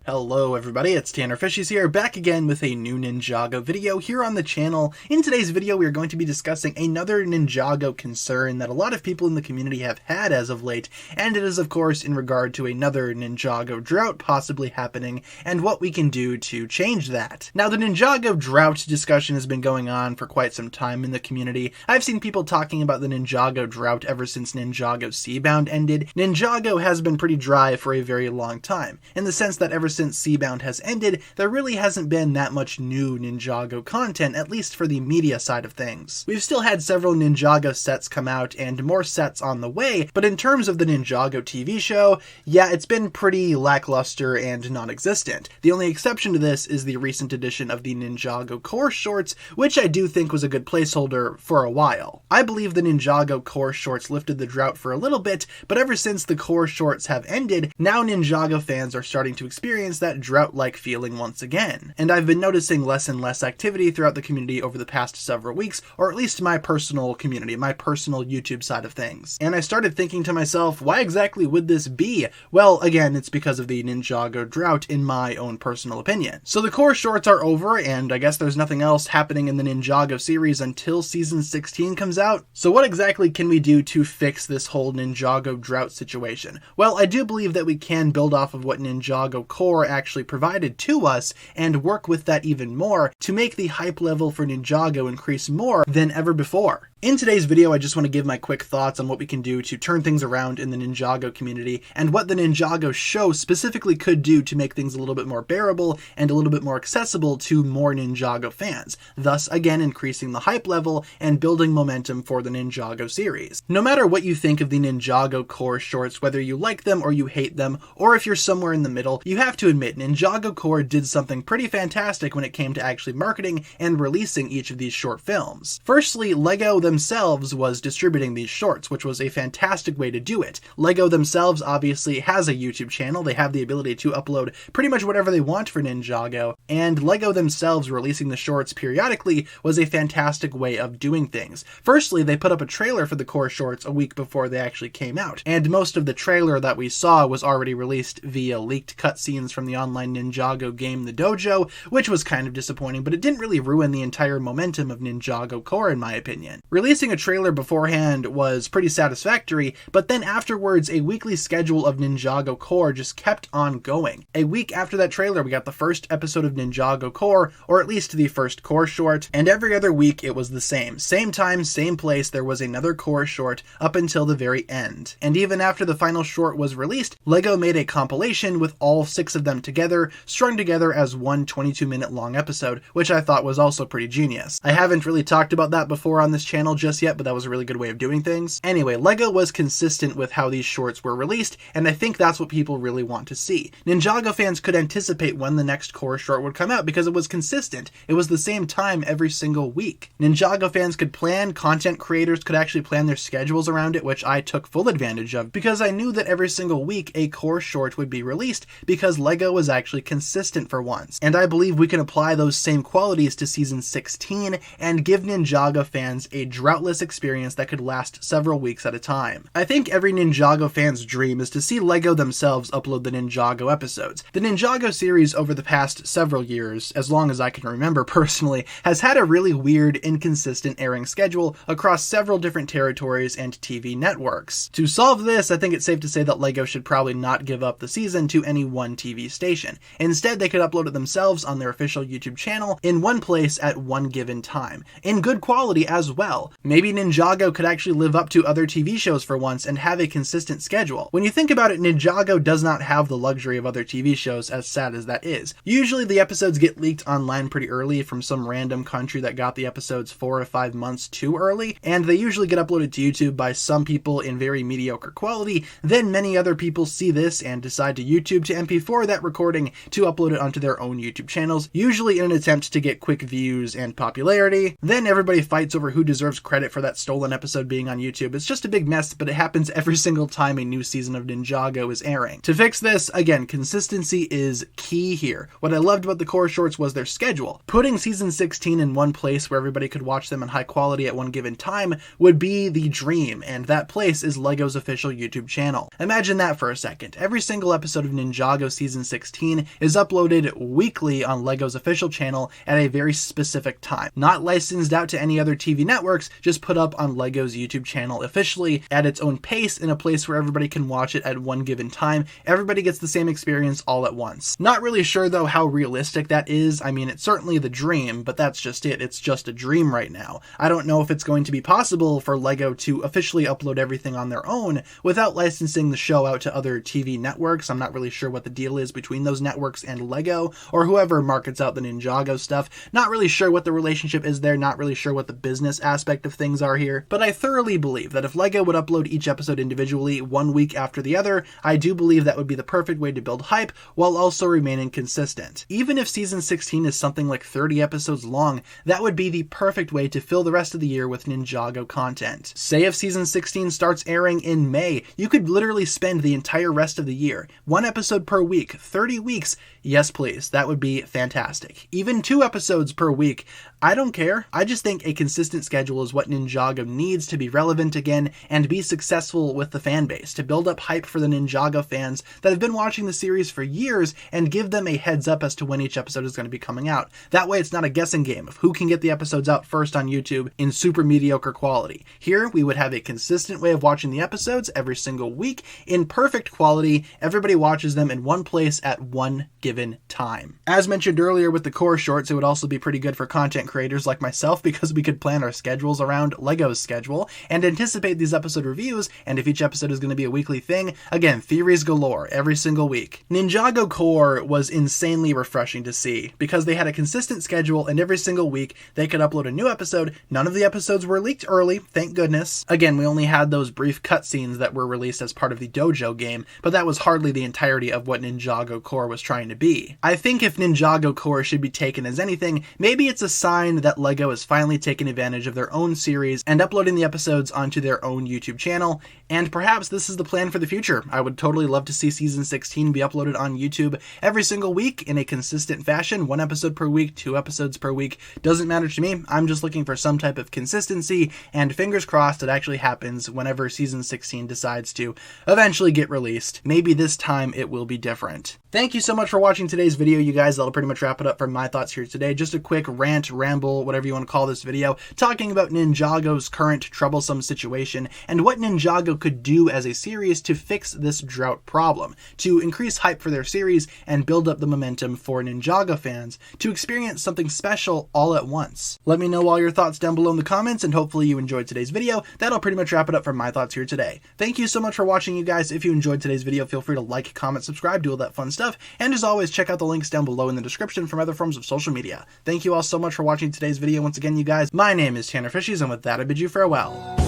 Hello everybody, it's TannerFishies here, back again with a new Ninjago video here on the channel. In today's video we are going to be discussing another Ninjago concern that a lot of people in the community have had as of late, and it is of course in regard to another Ninjago drought possibly happening, and what we can do to change that. Now the Ninjago drought discussion has been going on for quite some time in the community. I've seen people talking about the Ninjago drought ever since Ninjago Seabound ended. Ninjago has been pretty dry for a very long time, in the sense that ever since Seabound has ended, there really hasn't been that much new Ninjago content, at least for the media side of things. We've still had several Ninjago sets come out and more sets on the way, but in terms of the Ninjago TV show, yeah, it's been pretty lackluster and non-existent. The only exception to this is the recent edition of the Ninjago Core Shorts, which I do think was a good placeholder for a while. I believe the Ninjago Core Shorts lifted the drought for a little bit, but ever since the Core Shorts have ended, now Ninjago fans are starting to experience that drought-like feeling once again. And I've been noticing less and less activity throughout the community over the past several weeks, or at least my personal community, my personal YouTube side of things. And I started thinking to myself, why exactly would this be? Well, again, it's because of the Ninjago drought in my own personal opinion. So the Core Shorts are over, and I guess there's nothing else happening in the Ninjago series until Season 16 comes out. So what exactly can we do to fix this whole Ninjago drought situation? Well, I do believe that we can build off of what Ninjago Core actually provided to us and work with that even more to make the hype level for Ninjago increase more than ever before. In today's video, I just want to give my quick thoughts on what we can do to turn things around in the Ninjago community and what the Ninjago show specifically could do to make things a little bit more bearable and a little bit more accessible to more Ninjago fans, thus again increasing the hype level and building momentum for the Ninjago series. No matter what you think of the Ninjago Core Shorts, whether you like them or you hate them, or if you're somewhere in the middle, you have to admit Ninjago Core did something pretty fantastic when it came to actually marketing and releasing each of these short films. Firstly, LEGO themselves was distributing these shorts, which was a fantastic way to do it. LEGO themselves obviously has a YouTube channel. They have the ability to upload pretty much whatever they want for Ninjago, and LEGO themselves releasing the shorts periodically was a fantastic way of doing things. Firstly, they put up a trailer for the Core Shorts a week before they actually came out, and most of the trailer that we saw was already released via leaked cutscenes from the online Ninjago game The Dojo, which was kind of disappointing, but it didn't really ruin the entire momentum of Ninjago Core in my opinion. Releasing a trailer beforehand was pretty satisfactory, but then afterwards a weekly schedule of Ninjago Core just kept on going. A week after that trailer we got the first episode of Ninjago Core, or at least the first Core Short, and every other week it was the same. Same time, same place, there was another Core Short up until the very end. And even after the final short was released, LEGO made a compilation with all 6 of them together, strung together as one 22-minute long episode, which I thought was also pretty genius. I haven't really talked about that before on this channel just yet, but that was a really good way of doing things. Anyway, LEGO was consistent with how these shorts were released, and I think that's what people really want to see. Ninjago fans could anticipate when the next Core Short would come out because it was consistent. It was the same time every single week. Ninjago fans could plan, content creators could actually plan their schedules around it, which I took full advantage of because I knew that every single week a Core Short would be released because LEGO was actually consistent for once. And I believe we can apply those same qualities to Season 16 and give Ninjago fans a droughtless experience that could last several weeks at a time. I think every Ninjago fan's dream is to see LEGO themselves upload the Ninjago episodes. The Ninjago series over the past several years, as long as I can remember personally, has had a really weird, inconsistent airing schedule across several different territories and TV networks. To solve this, I think it's safe to say that LEGO should probably not give up the season to any one TV station. Instead, they could upload it themselves on their official YouTube channel in one place at one given time, in good quality as well. Maybe Ninjago could actually live up to other TV shows for once and have a consistent schedule. When you think about it, Ninjago does not have the luxury of other TV shows, as sad as that is. Usually the episodes get leaked online pretty early from some random country that got the episodes 4 or 5 months too early, and they usually get uploaded to YouTube by some people in very mediocre quality. Then many other people see this and decide to YouTube to MP4 that recording to upload it onto their own YouTube channels, usually in an attempt to get quick views and popularity. Then everybody fights over who deserves deserves credit for that stolen episode being on YouTube. It's just a big mess, but it happens every single time a new season of Ninjago is airing. To fix this, again, consistency is key here. What I loved about the core shorts was their schedule. Putting season 16 in one place where everybody could watch them in high quality at one given time would be the dream, and that place is LEGO's official YouTube channel. Imagine that for a second. Every single episode of Ninjago season 16 is uploaded weekly on LEGO's official channel at a very specific time. Not licensed out to any other TV networks, just put up on LEGO's YouTube channel officially at its own pace in a place where everybody can watch it at one given time. Everybody gets the same experience all at once. Not really sure though how realistic that is. I mean, it's certainly the dream, but that's just it. It's just a dream right now. I don't know if it's going to be possible for LEGO to officially upload everything on their own without licensing the show out to other TV networks. I'm not really sure what the deal is between those networks and LEGO, or whoever markets out the Ninjago stuff. Not really sure what the relationship is there, not really sure what the business aspect of things are here, but I thoroughly believe that if LEGO would upload each episode individually one week after the other, I do believe that would be the perfect way to build hype while also remaining consistent. Even if season 16 is something like 30 episodes long, that would be the perfect way to fill the rest of the year with Ninjago content. Say if season 16 starts airing in May, you could literally spend the entire rest of the year, one episode per week, 30 weeks. Yes, please. That would be fantastic. Even 2 episodes per week. I don't care. I just think a consistent schedule is what Ninjago needs to be relevant again and be successful with the fan base, to build up hype for the Ninjago fans that have been watching the series for years and give them a heads up as to when each episode is going to be coming out. That way it's not a guessing game of who can get the episodes out first on YouTube in super mediocre quality. Here we would have a consistent way of watching the episodes every single week in perfect quality. Everybody watches them in one place at one given time. As mentioned earlier with the core shorts, it would also be pretty good for content creators like myself because we could plan our schedules around LEGO's schedule and anticipate these episode reviews, and if each episode is going to be a weekly thing, again, theories galore every single week. Ninjago Core was insanely refreshing to see because they had a consistent schedule and every single week they could upload a new episode. None of the episodes were leaked early, thank goodness. Again, we only had those brief cutscenes that were released as part of the Dojo game, but that was hardly the entirety of what Ninjago Core was trying to be. I think if Ninjago Core should be taken as anything, maybe it's a sign that LEGO has finally taken advantage of their own series and uploading the episodes onto their own YouTube channel, and perhaps this is the plan for the future. I would totally love to see season 16 be uploaded on YouTube every single week in a consistent fashion, 1 episode per week, 2 episodes per week, doesn't matter to me. I'm just looking for some type of consistency, and fingers crossed it actually happens whenever season 16 decides to eventually get released. Maybe this time it will be different. Thank you so much for watching today's video, you guys. That'll pretty much wrap it up for my thoughts here today. Just a quick rant, ramble, whatever you want to call this video, talking about Ninjago's current troublesome situation and what Ninjago could do as a series to fix this drought problem, to increase hype for their series and build up the momentum for Ninjago fans to experience something special all at once. Let me know all your thoughts down below in the comments, and hopefully you enjoyed today's video. That'll pretty much wrap it up for my thoughts here today. Thank you so much for watching, you guys. If you enjoyed today's video, feel free to like, comment, subscribe, do all that fun stuff, and as always, check out the links down below in the description from other forms of social media. Thank you all so much for watching today's video. Once again, you guys, my name is TannerFishies, and with that, I bid you farewell.